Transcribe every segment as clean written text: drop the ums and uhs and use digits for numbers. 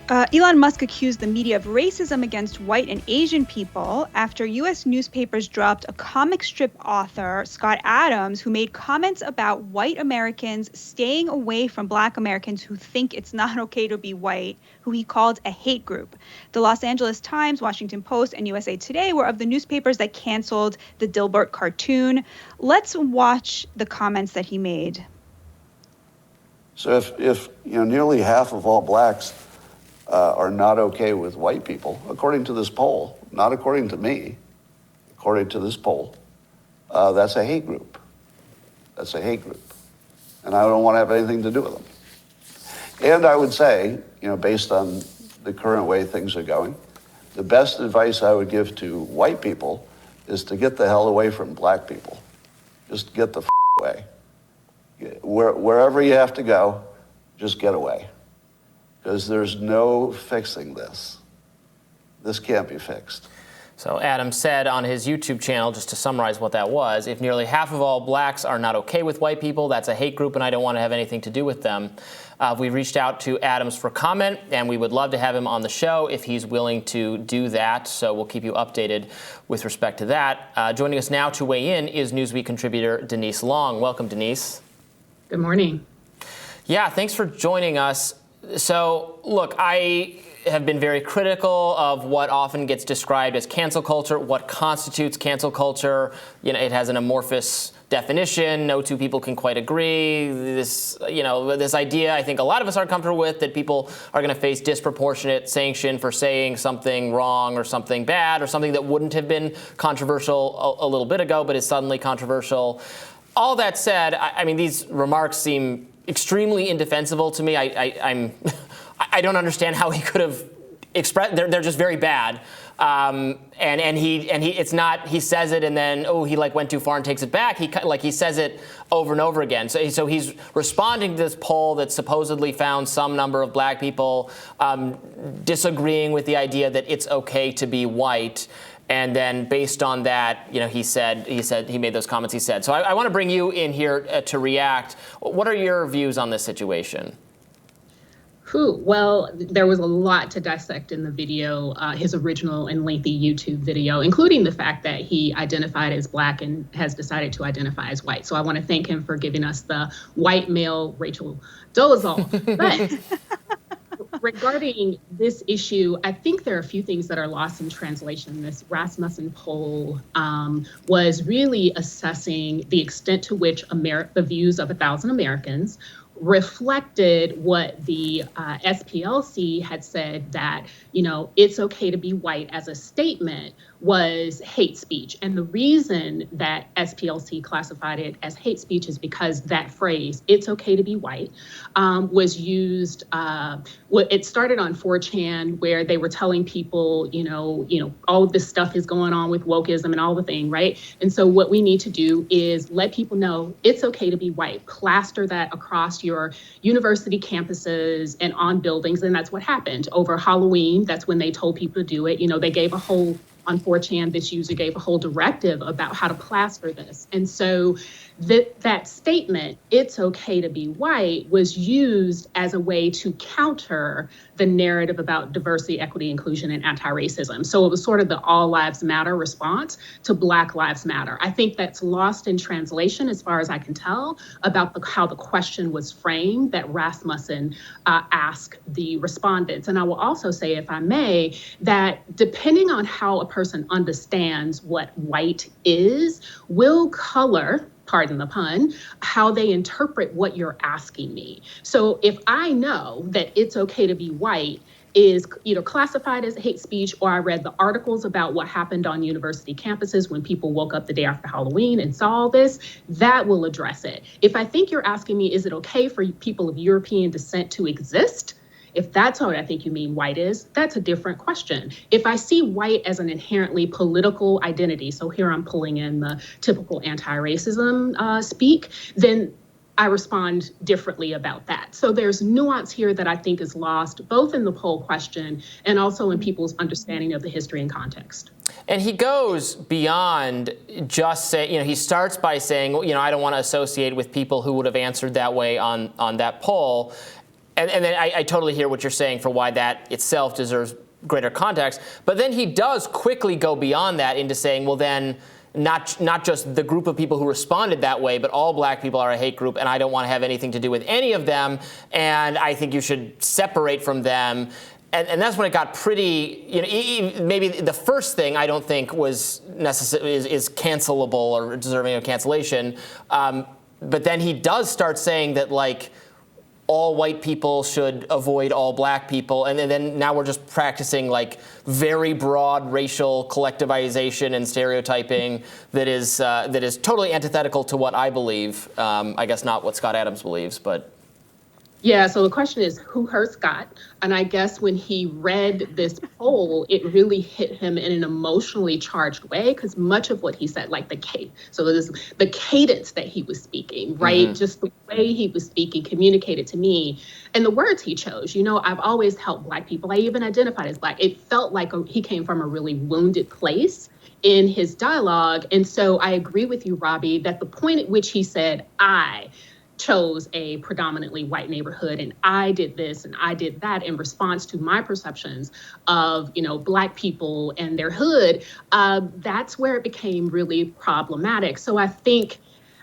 Elon Musk accused the media of racism against white and Asian people after U.S. newspapers dropped a comic strip author, Scott Adams, who made comments about white Americans staying away from Black Americans who think it's not okay to be white, who he called a hate group. The Los Angeles Times, Washington Post, and USA Today were of the newspapers that canceled the Dilbert cartoon. Let's watch the comments that he made. So if nearly half of all blacks are not okay with white people, according to this poll, not according to me, according to this poll, that's a hate group. That's a hate group. And I don't want to have anything to do with them. And I would say, based on the current way things are going, the best advice I would give to white people is to get the hell away from black people. Just get the away. Wherever you have to go, just get away. Because there's no fixing this. This can't be fixed. So Adam said on his YouTube channel, just to summarize what that was, if nearly half of all blacks are not okay with white people, that's a hate group and I don't want to have anything to do with them. We reached out to Adams for comment, and we would love to have him on the show if he's willing to do that. So we'll keep you updated with respect to that. Joining us now to weigh in is Newsweek contributor Denise Long. Welcome, Denise. Good morning. Yeah, thanks for joining us. So, look, I have been very critical of what often gets described as cancel culture, what constitutes cancel culture. It has an amorphous definition. No two people can quite agree. This idea I think a lot of us are comfortable with, that people are going to face disproportionate sanction for saying something wrong or something bad or something that wouldn't have been controversial a little bit ago but is suddenly controversial. All that said, I mean, these remarks seem extremely indefensible to me. I don't understand how he could have expressed. They're just very bad. He says it and then he went too far and takes it back. He says it over and over again. So he's responding to this poll that supposedly found some number of black people disagreeing with the idea that it's okay to be white. And then based on that, he made those comments he said. So I want to bring you in here to react. What are your views on this situation? Well, there was a lot to dissect in the video, his original and lengthy YouTube video, including the fact that he identified as black and has decided to identify as white. So I want to thank him for giving us the white male Rachel Dolezal. But regarding this issue, I think there are a few things that are lost in translation. This Rasmussen poll was really assessing the extent to which the views of 1,000 Americans reflected what the SPLC had said, that, it's okay to be white as a statement was hate speech. And the reason that SPLC classified it as hate speech is because that phrase, it's okay to be white, was used, it started on 4chan, where they were telling people, all of this stuff is going on with wokeism and all the thing, right? And so what we need to do is let people know it's okay to be white, plaster that across your university campuses and on buildings. And that's what happened over Halloween. That's when they told people to do it. They gave a whole, on 4chan, this user gave a whole directive about how to plaster this. And so that statement, it's okay to be white, was used as a way to counter the narrative about diversity, equity, inclusion, and anti-racism. So it was sort of the all lives matter response to Black Lives Matter. I think that's lost in translation, as far as I can tell, about how the question was framed that Rasmussen asked the respondents. And I will also say, if I may, that depending on how a person understands what white is, will color, pardon the pun, how they interpret what you're asking me. So if I know that it's okay to be white is either classified as hate speech, or I read the articles about what happened on university campuses when people woke up the day after Halloween and saw all this, that will address it. If I think you're asking me, is it okay for people of European descent to exist? If that's what I think you mean white is, that's a different question. If I see white as an inherently political identity, so here I'm pulling in the typical anti-racism speak, then I respond differently about that. So there's nuance here that I think is lost, both in the poll question and also in people's understanding of the history and context. And he goes beyond just say, he starts by saying, I don't want to associate with people who would have answered that way on that poll. And then I totally hear what you're saying for why that itself deserves greater context. But then he does quickly go beyond that into saying, well, then not just the group of people who responded that way, but all black people are a hate group, and I don't want to have anything to do with any of them, and I think you should separate from them. And that's when it got pretty, maybe the first thing I don't think was necessary is cancelable or deserving of cancellation. But then he does start saying that, like, all white people should avoid all black people. And then now we're just practicing, like, very broad racial collectivization and stereotyping that is totally antithetical to what I believe. I guess not what Scott Adams believes, but. Yeah, so the question is, who hurt Scott? And I guess when he read this poll, it really hit him in an emotionally charged way, because much of what he said, like the cadence that he was speaking, right? Mm-hmm. Just the way he was speaking communicated to me, and the words he chose. I've always helped black people. I even identified as black. It felt like he came from a really wounded place in his dialogue. And so I agree with you, Robbie, that the point at which he said, I chose a predominantly white neighborhood and I did this and I did that in response to my perceptions of, black people and their hood, that's where it became really problematic. So I think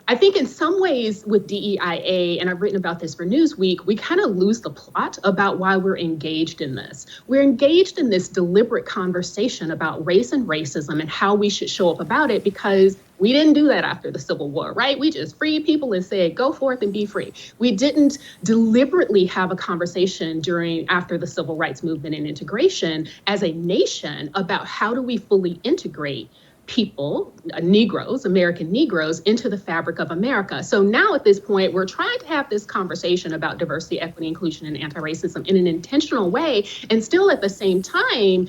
in some ways with DEIA, and I've written about this for Newsweek, we kind of lose the plot about why we're engaged in this. We're engaged in this deliberate conversation about race and racism and how we should show up about it, because we didn't do that after the Civil War, right? We just freed people and said, go forth and be free. We didn't deliberately have a conversation after the Civil Rights Movement and integration as a nation about how do we fully integrate people, Negroes, American Negroes, into the fabric of America. So now at this point, we're trying to have this conversation about diversity, equity, inclusion, and anti-racism in an intentional way. And still at the same time,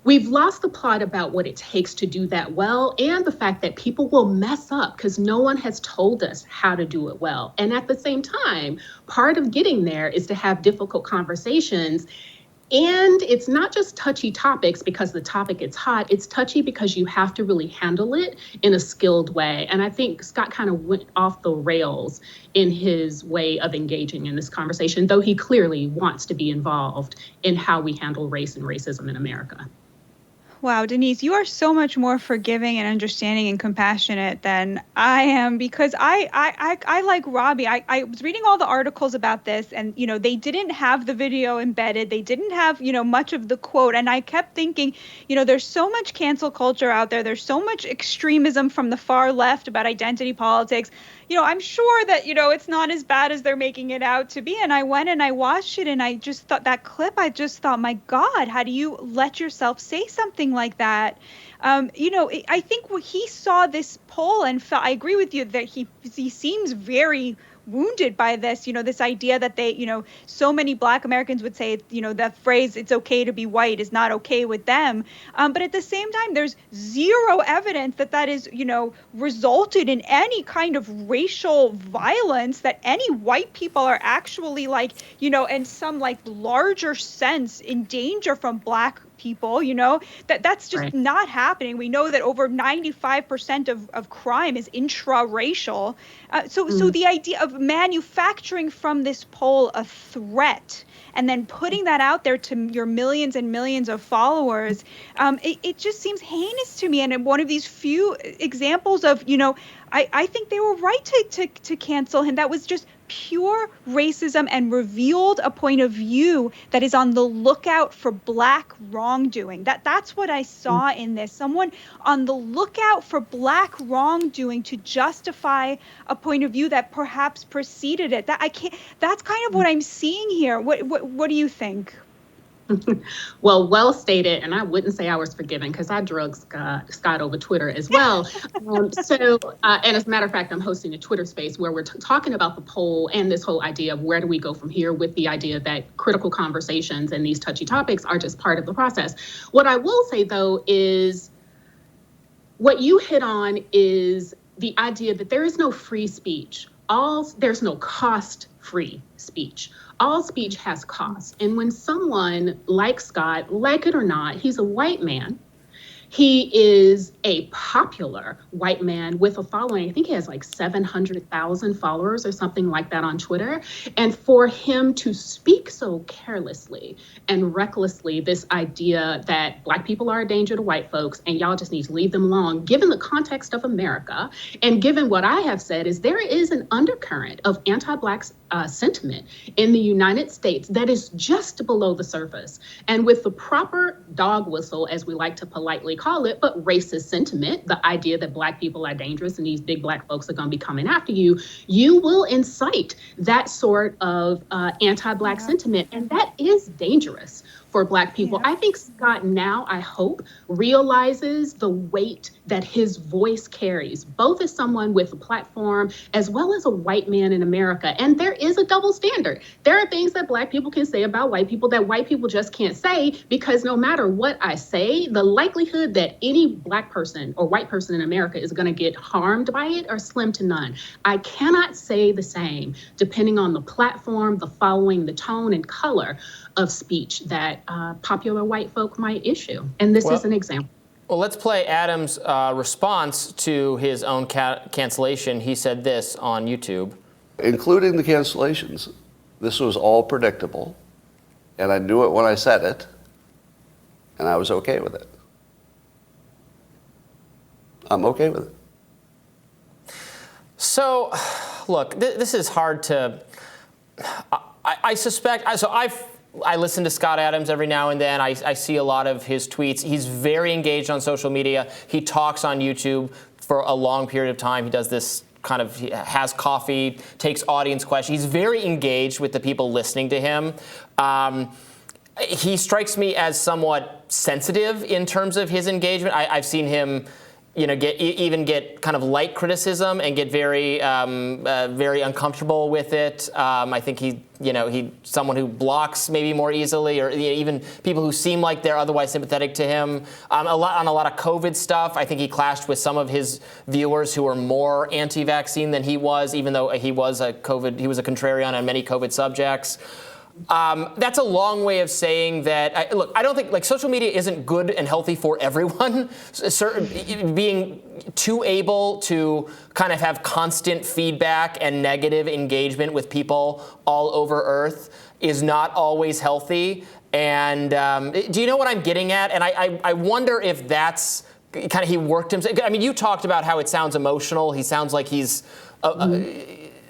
we've lost the plot about what it takes to do that well, and the fact that people will mess up because no one has told us how to do it well. And at the same time, part of getting there is to have difficult conversations. And it's not just touchy topics because the topic is hot. It's touchy because you have to really handle it in a skilled way. And I think Scott kind of went off the rails in his way of engaging in this conversation, though he clearly wants to be involved in how we handle race and racism in America. Wow, Denise, you are so much more forgiving and understanding and compassionate than I am, because I like Robbie. I was reading all the articles about this, and, they didn't have the video embedded. They didn't have, much of the quote. And I kept thinking, there's so much cancel culture out there. There's so much extremism from the far left about identity politics. I'm sure that, it's not as bad as they're making it out to be. And I went and I watched it, and I just thought that clip, I just thought, my God, how do you let yourself say something like that? I think when he saw this poll and felt, I agree with you that he seems very wounded by this, this idea that so many Black Americans would say, the phrase, it's okay to be white is not okay with them. But at the same time, there's zero evidence that is, resulted in any kind of racial violence, that any white people are actually in some larger sense in danger from Black people, that's just right. Not happening. We know that over 95% of crime is intra-racial. So the idea of manufacturing from this poll a threat and then putting that out there to your millions and millions of followers, it just seems heinous to me. And one of these few examples of, I think they were right to cancel him. That was just pure racism and revealed a point of view that is on the lookout for Black wrongdoing. That's what I saw in this. Someone on the lookout for Black wrongdoing to justify a point of view that perhaps preceded it. That's kind of what I'm seeing here. What do you think? Well stated, and I wouldn't say I was forgiving because I drug Scott over Twitter as well. And as a matter of fact, I'm hosting a Twitter space where we're talking about the poll and this whole idea of where do we go from here, with the idea that critical conversations and these touchy topics are just part of the process. What I will say, though, is what you hit on is the idea that there is no free speech. There's no cost-free speech. All speech has cost. And when someone like Scott, like it or not, he's a white man, He is a popular white man with a following. I think he has like 700,000 followers or something like that on Twitter. And for him to speak so carelessly and recklessly this idea that Black people are a danger to white folks and y'all just need to leave them alone, given the context of America, and given what I have said is there is an undercurrent of anti-Black sentiment in the United States that is just below the surface. And with the proper dog whistle, as we like to politely call it, but racist sentiment, the idea that Black people are dangerous and these big Black folks are going to be coming after you, you will incite that sort of anti-Black sentiment. And that is dangerous for Black people. I think Scott now, I hope, realizes the weight that his voice carries, both as someone with a platform as well as a white man in America. And there is a double standard. There are things that Black people can say about white people that white people just can't say, because no matter what I say, the likelihood that any Black person or white person in America is going to get harmed by it are slim to none. I cannot say the same depending on the platform, the following, the tone and color of speech that popular white folk might issue. And this is an example. Well, let's play Adam's response to his own cancellation. He said this on YouTube. Including the cancellations, this was all predictable, and I knew it when I said it, and I was okay with it. I'm okay with it. So, look, this is hard to... I suspect... I listen to Scott Adams every now and then. I see a lot of his tweets. He's very engaged on social media. He talks on YouTube for a long period of time. He does this kind of, he has coffee, takes audience questions. He's very engaged with the people listening to him. He strikes me as somewhat sensitive in terms of his engagement. I've seen him, get kind of light criticism and get very, very uncomfortable with it. I think he's someone who blocks maybe more easily, or even people who seem like they're otherwise sympathetic to him. On a lot of COVID stuff, I think he clashed with some of his viewers who were more anti-vaccine than he was, even though he was a contrarian on many COVID subjects. That's a long way of saying that. I don't think social media isn't good and healthy for everyone. Being too able to kind of have constant feedback and negative engagement with people all over Earth is not always healthy. And do you know what I'm getting at? And I wonder if that's kind of, he worked himself. I mean, you talked about how it sounds emotional. He sounds like he's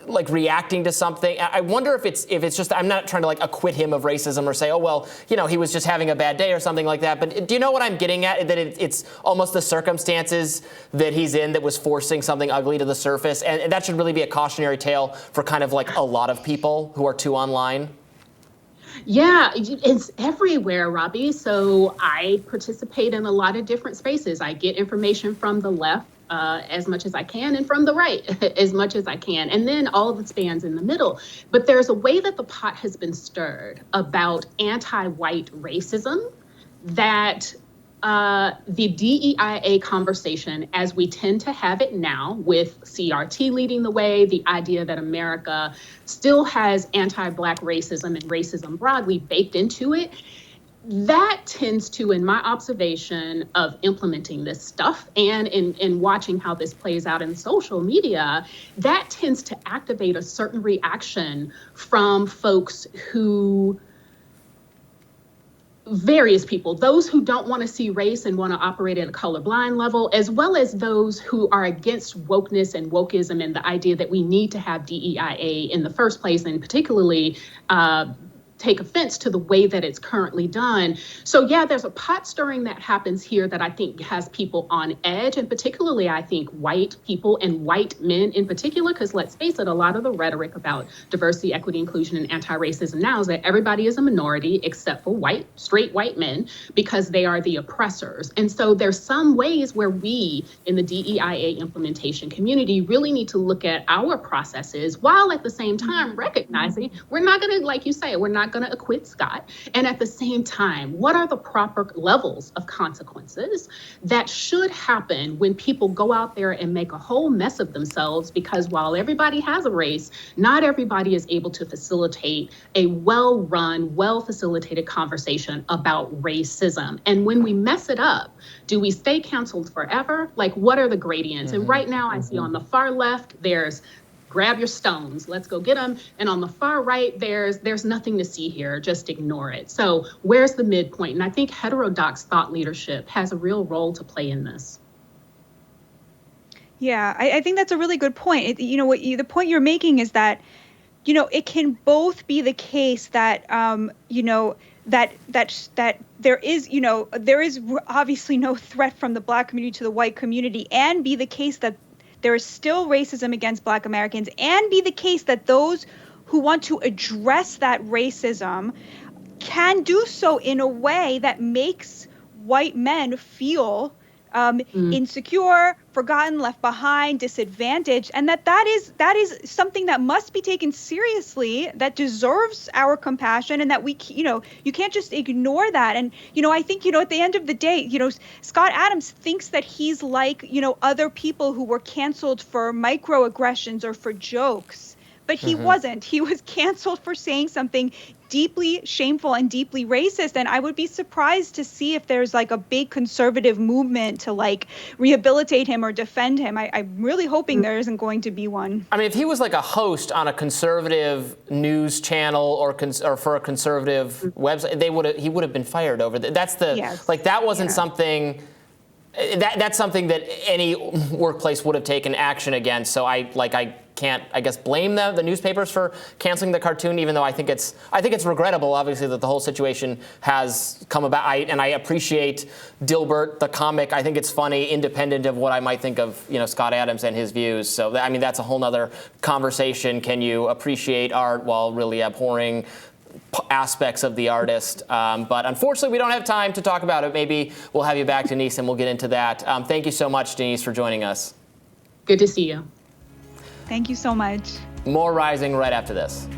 like reacting to something. I wonder if it's just, I'm not trying to acquit him of racism or say, oh, well, he was just having a bad day or something like that. But do you know what I'm getting at? That it's almost the circumstances that he's in that was forcing something ugly to the surface. And that should really be a cautionary tale for kind of a lot of people who are too online. Yeah, it's everywhere, Robbie. So I participate in a lot of different spaces. I get information from the left as much as I can, and from the right as much as I can, and then all of the spans in the middle. But there's a way that the pot has been stirred about anti-white racism that the DEIA conversation, as we tend to have it now, with CRT leading the way, the idea that America still has anti-Black racism and racism broadly baked into it, that tends to, in my observation of implementing this stuff and in watching how this plays out in social media, that tends to activate a certain reaction from folks who, various people, those who don't want to see race and want to operate at a colorblind level, as well as those who are against wokeness and wokeism and the idea that we need to have DEIA in the first place, and particularly take offense to the way that it's currently done. So yeah, there's a pot stirring that happens here that I think has people on edge, and particularly I think white people and white men in particular, because let's face it, a lot of the rhetoric about diversity, equity, inclusion, and anti-racism now is that everybody is a minority except for straight white men, because they are the oppressors. And so there's some ways where we in the DEIA implementation community really need to look at our processes, while at the same time recognizing we're not going to, like you say, we're not not going to acquit Scott. And at the same time, what are the proper levels of consequences that should happen when people go out there and make a whole mess of themselves? Because while everybody has a race, not everybody is able to facilitate a well-run, well-facilitated conversation about racism. And when we mess it up, do we stay canceled forever? Like, what are the gradients? And right now I see on the far left, there's grab your stones, let's go get them. And on the far right, there's nothing to see here, just ignore it. So where's the midpoint? And I think heterodox thought leadership has a real role to play in this. Yeah, I think that's a really good point. The point you're making is that, it can both be the case that, that there is obviously no threat from the Black community to the white community, and be the case that there is still racism against Black Americans, and be the case that those who want to address that racism can do so in a way that makes white men feel insecure, forgotten, left behind, disadvantaged, and that is something that must be taken seriously, that deserves our compassion, and that you can't just ignore that. And I think at the end of the day, Scott Adams thinks that he's like other people who were canceled for microaggressions or for jokes, but he wasn't. He was canceled for saying something deeply shameful and deeply racist. And I would be surprised to see if there's like a big conservative movement to like rehabilitate him or defend him. I'm really hoping there isn't going to be one. I mean, if he was like a host on a conservative news channel or for a conservative website, he would have been fired over that. That's that wasn't something. That's something that any workplace would have taken action against. So I can't, I guess, blame the newspapers for canceling the cartoon, even though I think it's regrettable, obviously, that the whole situation has come about. And I appreciate Dilbert, the comic. I think it's funny, independent of what I might think of, Scott Adams and his views. So that's a whole nother conversation. Can you appreciate art while really abhorring aspects of the artist? But unfortunately, we don't have time to talk about it. Maybe we'll have you back, Denise, and we'll get into that. Thank you so much, Denise, for joining us. Good to see you. Thank you so much. More Rising right after this.